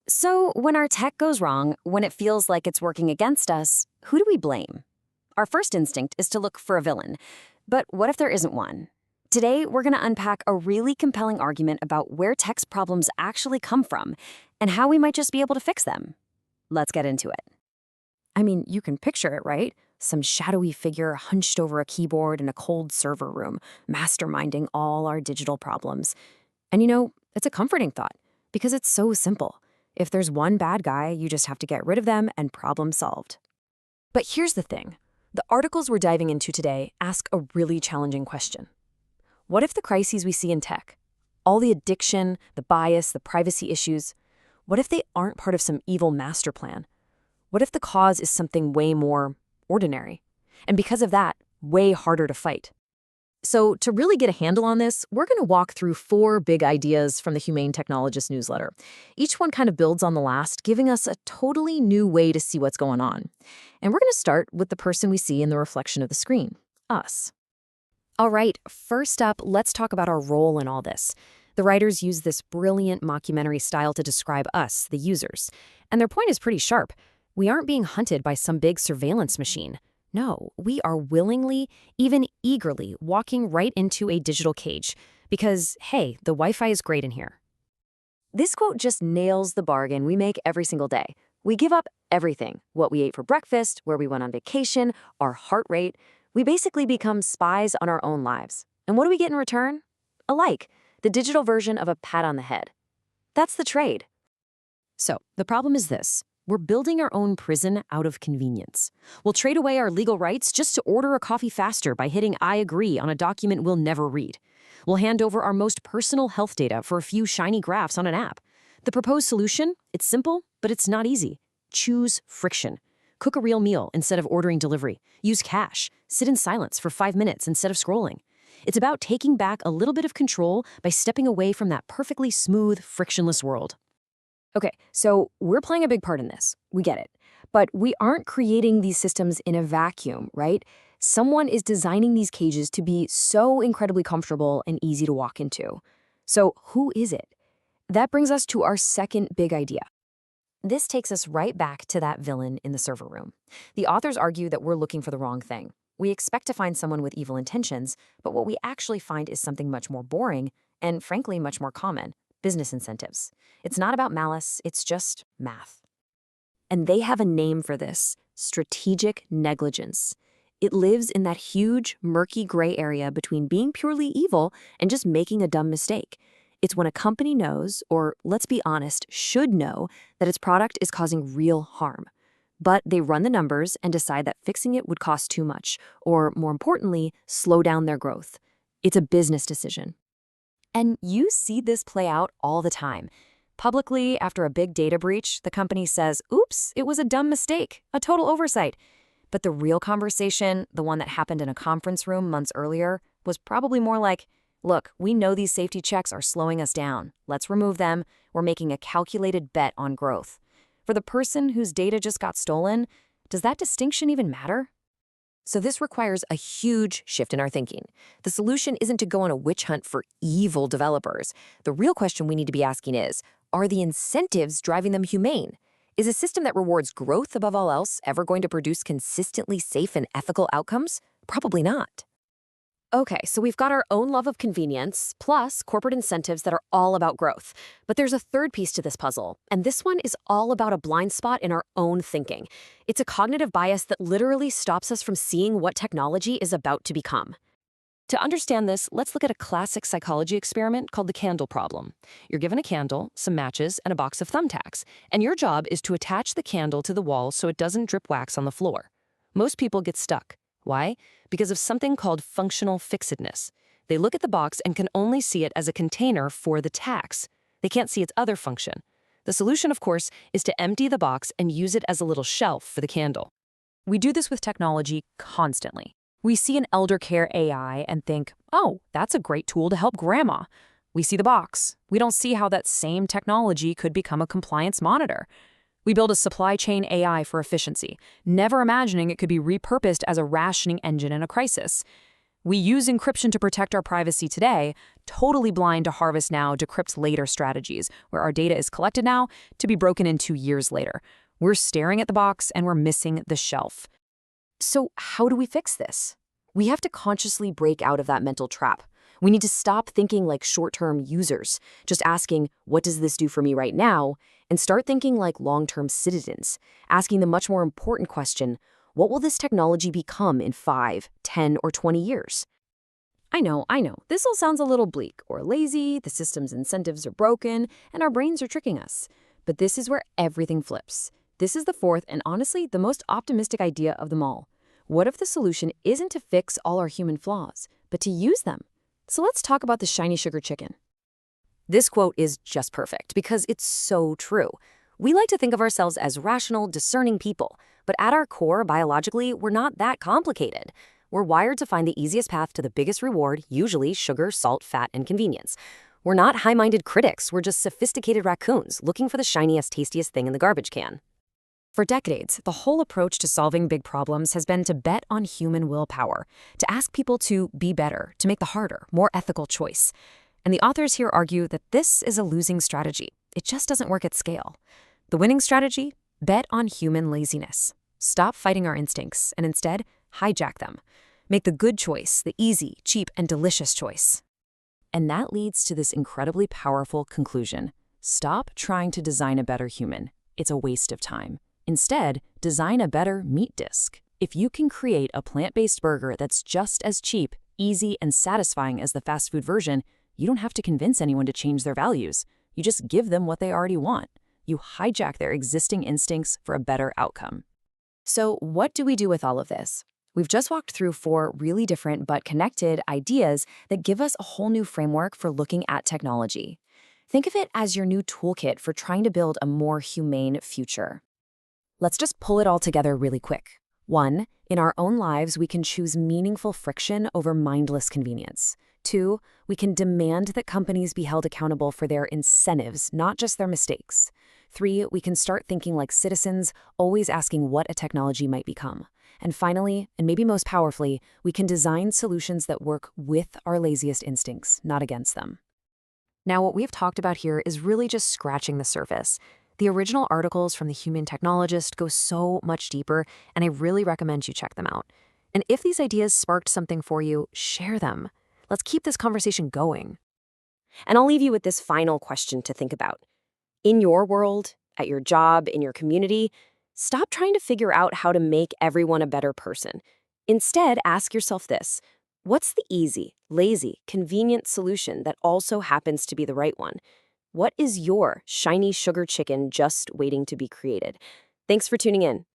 So, when our tech goes wrong, when it feels like it's working against us, who do we blame? Our first instinct is to look for a villain. But what if there isn't one? Today, we're going to unpack a really compelling argument about where tech's problems actually come from and how we might just be able to fix them. Let's get into it. I mean, you can picture it, right? Some shadowy figure hunched over a keyboard in a cold server room, masterminding all our digital problems. And it's a comforting thought because it's so simple. If there's one bad guy, you just have to get rid of them and problem solved. But here's the thing. The articles we're diving into today ask a really challenging question. What if the crises we see in tech, all the addiction, the bias, the privacy issues, what if they aren't part of some evil master plan? What if the cause is something way more ordinary? And because of that, way harder to fight? So to really get a handle on this, we're going to walk through 4 big ideas from the Humane Technologist newsletter. Each one kind of builds on the last, giving us a totally new way to see what's going on. And we're going to start with the person we see in the reflection of the screen, us. All right, first up, let's talk about our role in all this. The writers use this brilliant mockumentary style to describe us, the users. And their point is pretty sharp. We aren't being hunted by some big surveillance machine. No, we are willingly, even eagerly, walking right into a digital cage because, hey, the Wi-Fi is great in here. This quote just nails the bargain we make every single day. We give up everything, what we ate for breakfast, where we went on vacation, our heart rate. We basically become spies on our own lives. And what do we get in return? A like, the digital version of a pat on the head. That's the trade. So, the problem is this. We're building our own prison out of convenience. We'll trade away our legal rights just to order a coffee faster by hitting I agree on a document we'll never read. We'll hand over our most personal health data for a few shiny graphs on an app. The proposed solution? It's simple, but it's not easy. Choose friction. Cook a real meal instead of ordering delivery. Use cash. Sit in silence for 5 minutes instead of scrolling. It's about taking back a little bit of control by stepping away from that perfectly smooth, frictionless world. Okay, so we're playing a big part in this. We get it. But we aren't creating these systems in a vacuum, right? Someone is designing these cages to be so incredibly comfortable and easy to walk into. So who is it? That brings us to our second big idea. This takes us right back to that villain in the server room. The authors argue that we're looking for the wrong thing. We expect to find someone with evil intentions, but what we actually find is something much more boring and, frankly, much more common. Business incentives. It's not about malice, it's just math. And they have a name for this, strategic negligence. It lives in that huge, murky gray area between being purely evil and just making a dumb mistake. It's when a company knows, or let's be honest, should know, that its product is causing real harm. But they run the numbers and decide that fixing it would cost too much, or more importantly, slow down their growth. It's a business decision. And you see this play out all the time. Publicly, after a big data breach, the company says, oops, it was a dumb mistake, a total oversight. But the real conversation, the one that happened in a conference room months earlier, was probably more like, look, we know these safety checks are slowing us down. Let's remove them. We're making a calculated bet on growth. For the person whose data just got stolen, does that distinction even matter? So this requires a huge shift in our thinking. The solution isn't to go on a witch hunt for evil developers. The real question we need to be asking is, are the incentives driving them humane? Is a system that rewards growth above all else ever going to produce consistently safe and ethical outcomes? Probably not. Okay, so we've got our own love of convenience, plus corporate incentives that are all about growth. But there's a third piece to this puzzle, and this one is all about a blind spot in our own thinking. It's a cognitive bias that literally stops us from seeing what technology is about to become. To understand this, let's look at a classic psychology experiment called the candle problem. You're given a candle, some matches, and a box of thumbtacks, and your job is to attach the candle to the wall so it doesn't drip wax on the floor. Most people get stuck. Why? Because of something called functional fixedness. They look at the box and can only see it as a container for the tacks. They can't see its other function. The solution, of course, is to empty the box and use it as a little shelf for the candle. We do this with technology constantly. We see an elder care AI and think, oh, that's a great tool to help grandma. We see the box. We don't see how that same technology could become a compliance monitor. We build a supply chain AI for efficiency, never imagining it could be repurposed as a rationing engine in a crisis. We use encryption to protect our privacy today, totally blind to harvest now, decrypt later strategies, where our data is collected now to be broken in 2 years later. We're staring at the box and we're missing the shelf. So how do we fix this? We have to consciously break out of that mental trap. We need to stop thinking like short-term users, just asking, what does this do for me right now? And start thinking like long-term citizens, asking the much more important question, what will this technology become in 5, 10, or 20 years? I know. This all sounds a little bleak or lazy, the system's incentives are broken, and our brains are tricking us. But this is where everything flips. This is the fourth and honestly the most optimistic idea of them all. What if the solution isn't to fix all our human flaws, but to use them? So let's talk about the shiny sugar chicken. This quote is just perfect because it's so true. We like to think of ourselves as rational, discerning people, but at our core, biologically, we're not that complicated. We're wired to find the easiest path to the biggest reward, usually sugar, salt, fat, and convenience. We're not high-minded critics, we're just sophisticated raccoons looking for the shiniest, tastiest thing in the garbage can. For decades, the whole approach to solving big problems has been to bet on human willpower, to ask people to be better, to make the harder, more ethical choice. And the authors here argue that this is a losing strategy. It just doesn't work at scale. The winning strategy? Bet on human laziness. Stop fighting our instincts and instead hijack them. Make the good choice, the easy, cheap, and delicious choice. And that leads to this incredibly powerful conclusion. Stop trying to design a better human. It's a waste of time. Instead, design a better meat disk. If you can create a plant-based burger that's just as cheap, easy, and satisfying as the fast food version, you don't have to convince anyone to change their values. You just give them what they already want. You hijack their existing instincts for a better outcome. So what do we do with all of this? We've just walked through 4 really different but connected ideas that give us a whole new framework for looking at technology. Think of it as your new toolkit for trying to build a more humane future. Let's just pull it all together really quick. 1, in our own lives, we can choose meaningful friction over mindless convenience. 2, we can demand that companies be held accountable for their incentives, not just their mistakes. 3, we can start thinking like citizens, always asking what a technology might become. And finally, and maybe most powerfully, we can design solutions that work with our laziest instincts, not against them. Now, what we've talked about here is really just scratching the surface. The original articles from the Humane Technologist go so much deeper, and I really recommend you check them out. And if these ideas sparked something for you, share them. Let's keep this conversation going. And I'll leave you with this final question to think about. In your world, at your job, in your community, stop trying to figure out how to make everyone a better person. Instead, ask yourself this. What's the easy, lazy, convenient solution that also happens to be the right one? What is your shiny sugar chicken just waiting to be created? Thanks for tuning in.